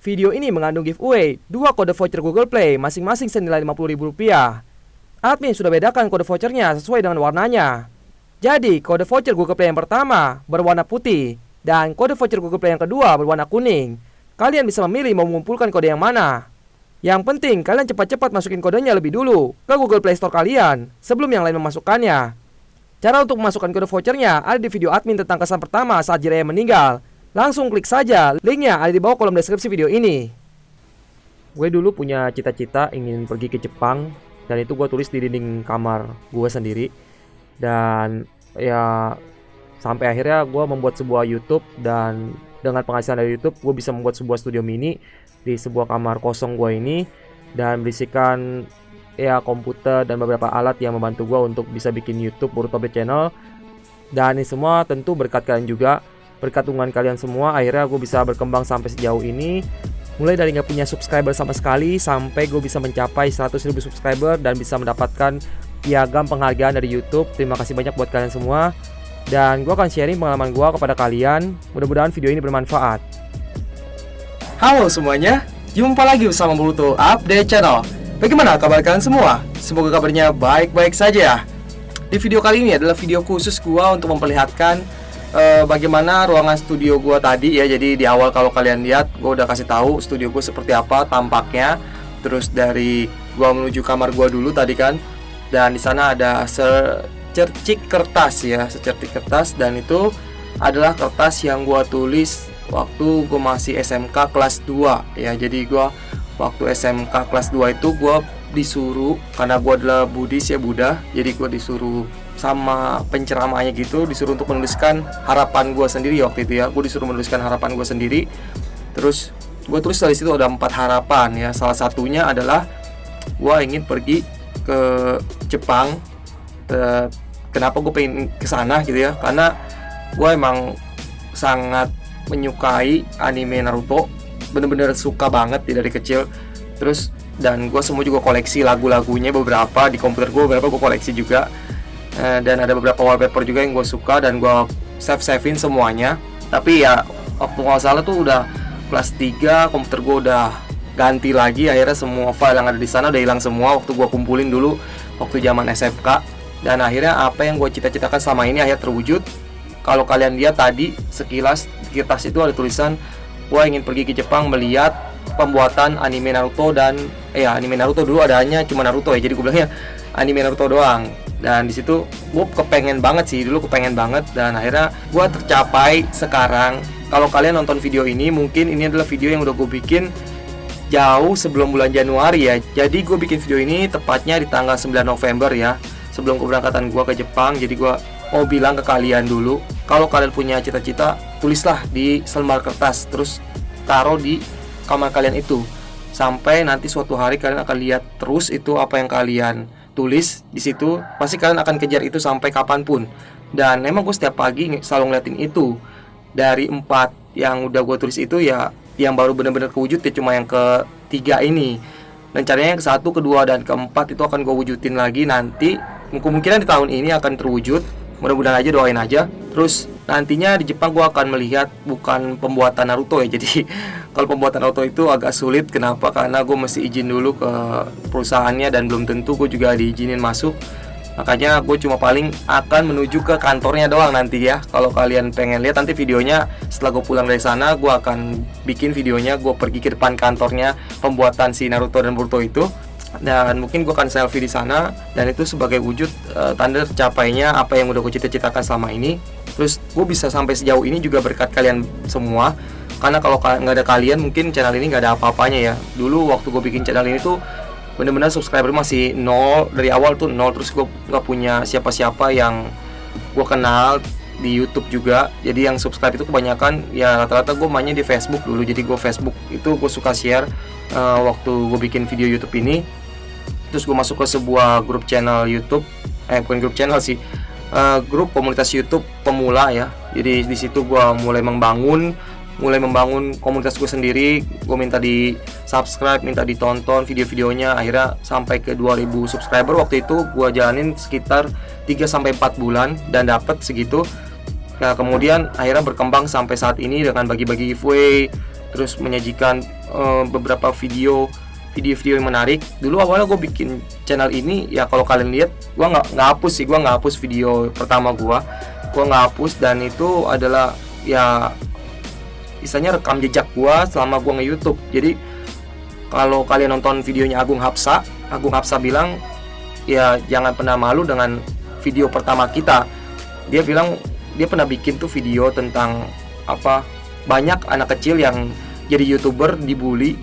Video ini mengandung giveaway 2 kode voucher Google Play masing-masing senilai Rp50.000. Admin sudah bedakan kode vouchernya sesuai dengan warnanya. Jadi kode voucher Google Play yang pertama berwarna putih dan kode voucher Google Play yang kedua berwarna kuning. Kalian bisa memilih mau mengumpulkan kode yang mana. Yang penting kalian cepat-cepat masukin kodenya lebih dulu ke Google Play Store kalian sebelum yang lain memasukkannya. Cara untuk memasukkan kode vouchernya ada di video admin tentang kesan pertama saat Jiraiya meninggal. Langsung klik saja, linknya ada di bawah kolom deskripsi video ini. Gue dulu punya cita-cita ingin pergi ke Jepang, dan itu gue tulis di dinding kamar gue sendiri. Dan ya sampai akhirnya gue membuat sebuah YouTube, dan dengan penghasilan dari YouTube gue bisa membuat sebuah studio mini di sebuah kamar kosong gue ini, dan berisikan ya komputer dan beberapa alat yang membantu gue untuk bisa bikin YouTube Boruto Update Channel. Dan ini semua tentu berkat kalian juga. Berkat dukungan kalian semua, akhirnya gue bisa berkembang sampai sejauh ini. Mulai dari gak punya subscriber sama sekali, sampai gue bisa mencapai 100.000 subscriber dan bisa mendapatkan piagam penghargaan dari YouTube. Terima kasih banyak buat kalian semua. Dan gue akan sharing pengalaman gue kepada kalian. Mudah-mudahan video ini bermanfaat. Halo semuanya, jumpa lagi bersama Boruto Update Channel. Bagaimana kabar kalian semua? Semoga kabarnya baik-baik saja. Di video kali ini adalah video khusus gue untuk memperlihatkan bagaimana ruangan studio gue tadi ya. Jadi di awal kalau kalian lihat, gue udah kasih tahu studio gue seperti apa tampaknya. Terus dari gue menuju kamar gue dulu tadi kan, dan di sana ada secercik kertas ya, secercik kertas, dan itu adalah kertas yang gue tulis waktu gue masih SMK kelas 2 ya. Jadi gue waktu SMK kelas 2 itu gue disuruh, karena gue adalah Buddhis ya, Buddha, jadi gue disuruh sama penceramahnya gitu, disuruh untuk menuliskan harapan gue sendiri waktu itu ya. Gue disuruh menuliskan harapan gue sendiri. Terus gue tulis dari situ ada 4 harapan ya. Salah satunya adalah gue ingin pergi ke Jepang. Kenapa gue pengen kesana gitu ya? Karena gue emang sangat menyukai anime Naruto, bener-bener suka banget dari kecil. Terus dan gue semua juga koleksi lagu-lagunya, beberapa di komputer gue, beberapa gue koleksi juga. Dan ada beberapa wallpaper juga yang gue suka dan gue save-savein semuanya. Tapi ya waktu nggak salah tuh udah kelas 3, komputer gue udah ganti lagi. Akhirnya semua file yang ada di sana udah hilang semua waktu gue kumpulin dulu waktu zaman SMK. Dan akhirnya apa yang gue cita-citakan selama ini akhirnya terwujud. Kalau kalian lihat tadi sekilas di kertas itu ada tulisan gue ingin pergi ke Jepang melihat pembuatan anime Naruto. Dan anime Naruto dulu adanya cuma Naruto ya, jadi gue bilangnya anime Naruto doang. Dan di situ gue kepengen banget sih, dulu kepengen banget, dan akhirnya gue tercapai sekarang. Kalau kalian nonton video ini, mungkin ini adalah video yang udah gue bikin jauh sebelum bulan Januari ya. Jadi gue bikin video ini tepatnya di tanggal 9 November ya, sebelum keberangkatan gue ke Jepang. Jadi gue mau bilang ke kalian dulu, kalau kalian punya cita-cita, tulislah di selembar kertas, terus taruh di kamar kalian itu. Sampai nanti suatu hari kalian akan lihat terus itu apa yang kalian tulis di situ, pasti kalian akan kejar itu sampai kapanpun. Dan memang gue setiap pagi selalu ngeliatin itu. Dari 4 yang udah gue tulis itu ya, yang baru benar-benar kewujud ya cuma yang ketiga ini. Rencananya yang ke-1, ke-2, dan ke-4 itu akan gue wujudin lagi nanti. Kemungkinan di tahun ini akan terwujud. Mudah-mudahan aja, doain aja. Terus nantinya di Jepang gue akan melihat bukan pembuatan Naruto ya. Jadi kalau pembuatan Naruto itu agak sulit. Kenapa? Karena gue mesti izin dulu ke perusahaannya, dan belum tentu gue juga diizinin masuk. Makanya gue cuma paling akan menuju ke kantornya doang nanti ya. Kalau kalian pengen lihat nanti videonya, setelah gue pulang dari sana, gue akan bikin videonya. Gue pergi ke depan kantornya pembuatan si Naruto dan Boruto itu. Dan mungkin gue akan selfie di sana, dan itu sebagai wujud tanda tercapainya apa yang udah gue cita-citakan selama ini. Terus gue bisa sampai sejauh ini juga berkat kalian semua. Karena kalau nggak ada kalian, mungkin channel ini nggak ada apa-apanya ya. Dulu waktu gue bikin channel ini tuh bener-bener subscriber masih 0, dari awal tuh 0. Terus gue nggak punya siapa-siapa yang gue kenal di YouTube juga. Jadi yang subscribe itu kebanyakan ya rata-rata gue mainnya di Facebook dulu. Jadi gue Facebook itu gue suka share waktu gue bikin video YouTube ini. Terus gue masuk ke sebuah grup channel YouTube, bukan grup channel sih, grup komunitas YouTube pemula ya. Jadi di situ gue mulai membangun komunitas gue sendiri. Gue minta di subscribe, minta ditonton video-videonya. Akhirnya sampai ke 2000 subscriber. Waktu itu gue jalanin sekitar 3-4 bulan dan dapet segitu. Nah kemudian akhirnya berkembang sampai saat ini dengan bagi-bagi giveaway, terus menyajikan beberapa video yang menarik. Dulu awalnya gue bikin channel ini ya, kalau kalian lihat gue nggak hapus sih, gue nggak hapus video pertama gue nggak hapus, dan itu adalah ya istilahnya rekam jejak gue selama gue nge-YouTube. Jadi kalau kalian nonton videonya Agung Hapsa bilang ya jangan pernah malu dengan video pertama kita. Dia bilang dia pernah bikin tuh video tentang apa, banyak anak kecil yang jadi YouTuber dibully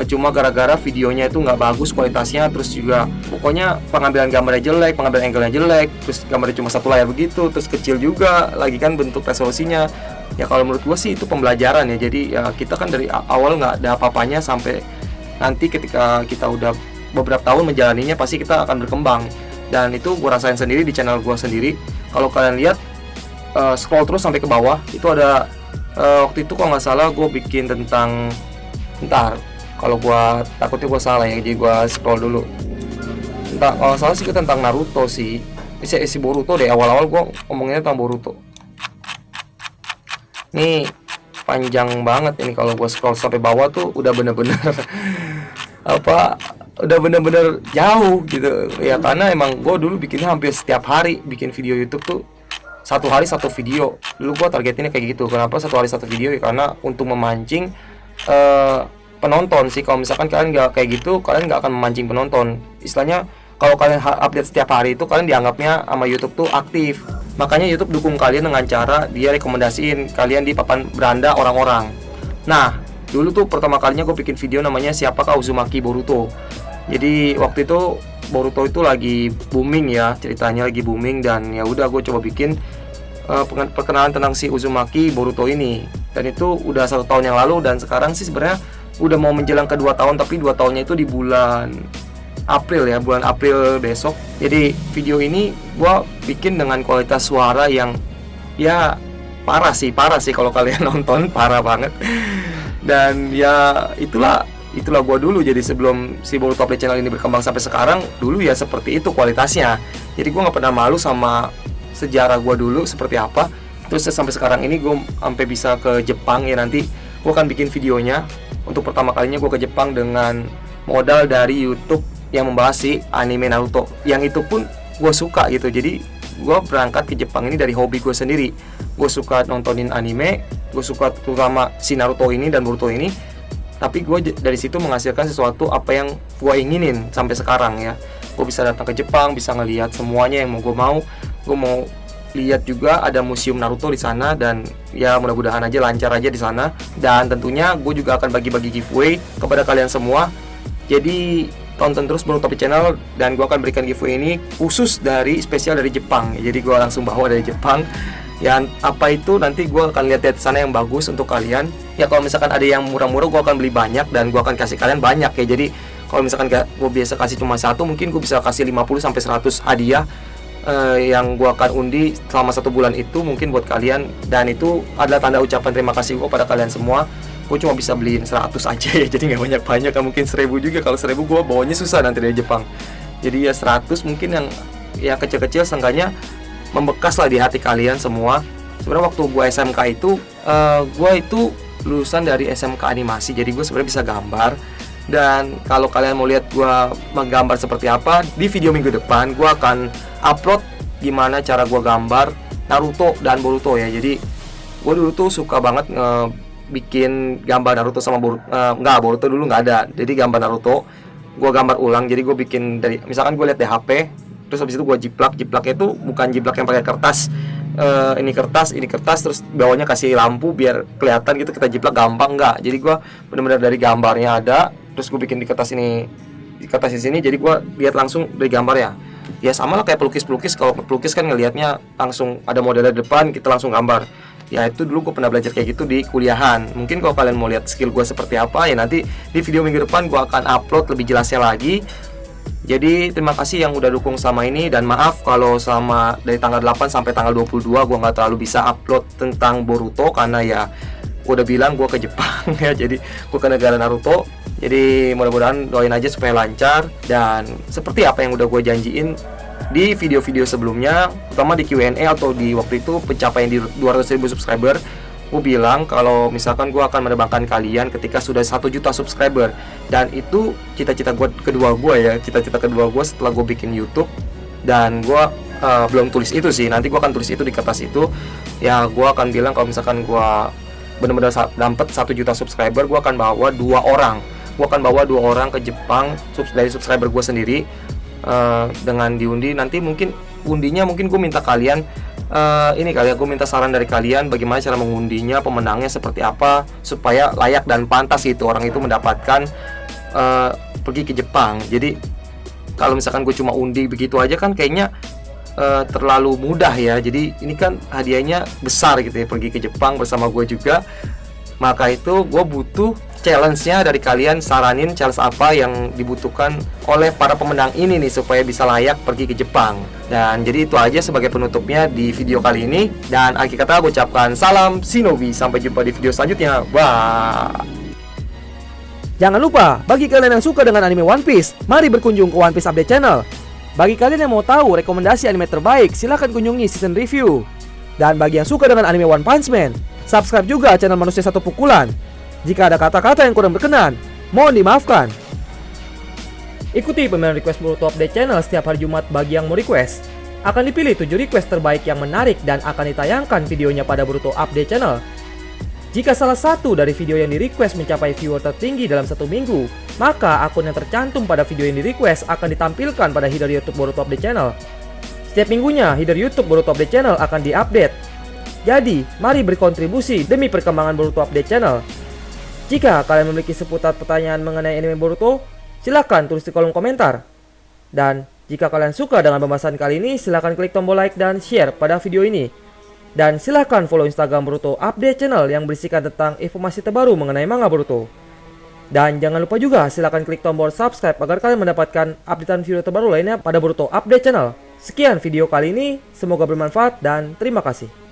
cuma gara-gara videonya itu nggak bagus kualitasnya, terus juga pokoknya pengambilan gambarnya jelek, pengambilan angle-nya jelek, terus gambarnya cuma satu layar begitu, terus kecil juga lagi kan bentuk resolusinya. Ya kalau menurut gue sih itu pembelajaran ya. Jadi ya kita kan dari awal nggak ada apa-apanya, sampai nanti ketika kita udah beberapa tahun menjalaninya pasti kita akan berkembang. Dan itu gue rasain sendiri di channel gue sendiri. Kalau kalian lihat scroll terus sampai ke bawah, itu ada waktu itu kalau nggak salah gue bikin tentang, bentar, kalau gua takutnya gua salah ya, jadi gua scroll dulu. Entah, kalau salah sih tentang Naruto sih. Si Boruto deh, awal-awal gua ngomongnya tentang Boruto. Nih panjang banget ini, kalau gua scroll sampai bawah tuh udah bener-bener apa, udah bener-bener jauh gitu. Ya karena emang gua dulu bikinnya hampir setiap hari, bikin video YouTube tuh satu hari satu video. Dulu gua targetinnya kayak gitu. Kenapa satu hari satu video? Ya karena untuk memancing penonton sih. Kalau misalkan kalian nggak kayak gitu, kalian nggak akan memancing penonton. Istilahnya kalau kalian update setiap hari itu, kalian dianggapnya sama YouTube tuh aktif. Makanya YouTube dukung kalian dengan cara dia rekomendasiin kalian di papan beranda orang-orang. Nah dulu tuh pertama kalinya gue bikin video namanya Siapakah Uzumaki Boruto. Jadi waktu itu Boruto itu lagi booming ya, ceritanya lagi booming, dan ya udah gue coba bikin perkenalan tentang si Uzumaki Boruto ini. Dan itu udah 1 tahun yang lalu, dan sekarang sih sebenarnya udah mau menjelang ke 2 tahun, tapi 2 tahunnya itu di bulan April ya, bulan April besok. Jadi video ini gua bikin dengan kualitas suara yang ya parah sih kalau kalian nonton, parah banget. Dan ya itulah gua dulu. Jadi sebelum si Boruto Play Channel ini berkembang sampai sekarang, dulu ya seperti itu kualitasnya. Jadi gua nggak pernah malu sama sejarah gua dulu seperti apa. Terus sampai sekarang ini gua sampai bisa ke Jepang ya, nanti gua akan bikin videonya. Untuk pertama kalinya gue ke Jepang dengan modal dari YouTube yang membahas si anime Naruto. Yang itu pun gue suka gitu. Jadi gue berangkat ke Jepang ini dari hobi gue sendiri. Gue suka nontonin anime, gue suka terutama si Naruto ini dan Boruto ini. Tapi gue dari situ menghasilkan sesuatu apa yang gue inginin sampai sekarang ya. Gue bisa datang ke Jepang, bisa ngelihat semuanya yang gue mau. Gue mau lihat juga ada museum Naruto di sana, dan ya mudah-mudahan aja lancar aja di sana. Dan tentunya gue juga akan bagi-bagi giveaway kepada kalian semua. Jadi tonton terus Boruto Play Channel, dan gue akan berikan giveaway ini khusus spesial dari Jepang. Jadi gue langsung bawa dari Jepang. Yang apa itu nanti gue akan lihat di sana yang bagus untuk kalian. Ya kalau misalkan ada yang murah-murah gue akan beli banyak, dan gue akan kasih kalian banyak ya. Jadi kalau misalkan gue biasa kasih cuma 1, mungkin gue bisa kasih 50-100 hadiah yang gue akan undi selama 1 bulan itu mungkin buat kalian. Dan itu adalah tanda ucapan terima kasih gue pada kalian semua. Gue cuma bisa beliin 100 aja ya, jadi gak banyak-banyak kan, mungkin 1000 juga. Kalau 1000 gue bawanya susah nanti dari Jepang. Jadi ya 100 mungkin yang kecil-kecil, seenggaknya membekas lah di hati kalian semua. Sebenarnya waktu gue SMK itu gue itu lulusan dari SMK animasi, jadi gue sebenarnya bisa gambar. Dan kalau kalian mau lihat gue menggambar seperti apa, di video minggu depan gue akan upload gimana cara gue gambar Naruto dan Boruto ya. Jadi gue dulu tuh suka banget bikin gambar Naruto sama Boruto. Boruto dulu nggak ada. Jadi gambar Naruto gue gambar ulang. Jadi gue bikin dari, misalkan gue lihat di HP, terus habis itu gue jiplaknya itu bukan jiplak yang pakai kertas. Ini kertas terus bawahnya kasih lampu biar kelihatan gitu, kita jiplak gampang, enggak. Jadi gue benar-benar dari gambarnya ada, terus gue bikin di kertas ini, di sini. Jadi gue lihat langsung dari gambarnya. Ya sama lah kayak pelukis. Kalau pelukis kan ngelihatnya langsung ada modelnya depan, kita langsung gambar. Ya itu dulu gue pernah belajar kayak gitu di kuliahan. Mungkin kalau kalian mau lihat skill gue seperti apa, ya nanti di video minggu depan gue akan upload lebih jelasnya lagi. Jadi terima kasih yang udah dukung selama ini, dan maaf kalau sama dari tanggal 8 sampai tanggal 22 gue nggak terlalu bisa upload tentang Boruto, karena ya gue udah bilang gue ke Jepang ya, jadi gue ke negara Naruto. Jadi mudah-mudahan doain aja supaya lancar, dan seperti apa yang udah gue janjiin di video-video sebelumnya, terutama di Q&A atau di waktu itu pencapaian di 200.000 subscriber, gue bilang kalau misalkan gue akan menerbangkan kalian ketika sudah 1 juta subscriber. Dan itu cita-cita kedua gue setelah gue bikin YouTube. Dan gue belum tulis itu sih, nanti gue akan tulis itu di kertas itu. Ya gue akan bilang kalau misalkan gue benar-benar dapat 1 juta subscriber, gue akan bawa 2 orang. Gue akan bawa 2 orang ke Jepang dari subscriber gue sendiri, dengan diundi. Nanti mungkin undinya mungkin gue minta kalian gue minta saran dari kalian bagaimana cara mengundinya, pemenangnya seperti apa supaya layak dan pantas itu orang itu mendapatkan pergi ke Jepang. Jadi kalau misalkan gue cuma undi begitu aja kan kayaknya terlalu mudah ya. Jadi ini kan hadiahnya besar gitu ya, pergi ke Jepang bersama gue juga. Maka itu gue butuh challenge-nya dari kalian. Saranin challenge apa yang dibutuhkan oleh para pemenang ini nih supaya bisa layak pergi ke Jepang. Dan jadi itu aja sebagai penutupnya di video kali ini. Dan akhir kata gue ucapkan salam Shinobi. Sampai jumpa di video selanjutnya. Bye. Jangan lupa, bagi kalian yang suka dengan anime One Piece, mari berkunjung ke One Piece Update Channel. Bagi kalian yang mau tahu rekomendasi anime terbaik, silahkan kunjungi season review. Dan bagi yang suka dengan anime One Punch Man, subscribe juga channel Manusia Satu Pukulan. Jika ada kata-kata yang kurang berkenan, mohon dimaafkan. Ikuti pemilihan request Boruto Update Channel setiap hari Jumat bagi yang mau request. Akan dipilih 7 request terbaik yang menarik dan akan ditayangkan videonya pada Boruto Update Channel. Jika salah satu dari video yang di-request mencapai viewer tertinggi dalam 1 minggu, maka akun yang tercantum pada video yang di-request akan ditampilkan pada header YouTube Boruto Update Channel. Setiap minggunya, header YouTube Boruto Update Channel akan diupdate. Jadi, mari berkontribusi demi perkembangan Boruto Update Channel. Jika kalian memiliki seputar pertanyaan mengenai anime Boruto, silahkan tulis di kolom komentar. Dan jika kalian suka dengan pembahasan kali ini, silahkan klik tombol like dan share pada video ini. Dan silahkan follow Instagram Boruto Update Channel yang berisikan tentang informasi terbaru mengenai manga Boruto. Dan jangan lupa juga silahkan klik tombol subscribe agar kalian mendapatkan updatean video terbaru lainnya pada Boruto Update Channel. Sekian video kali ini, semoga bermanfaat dan terima kasih.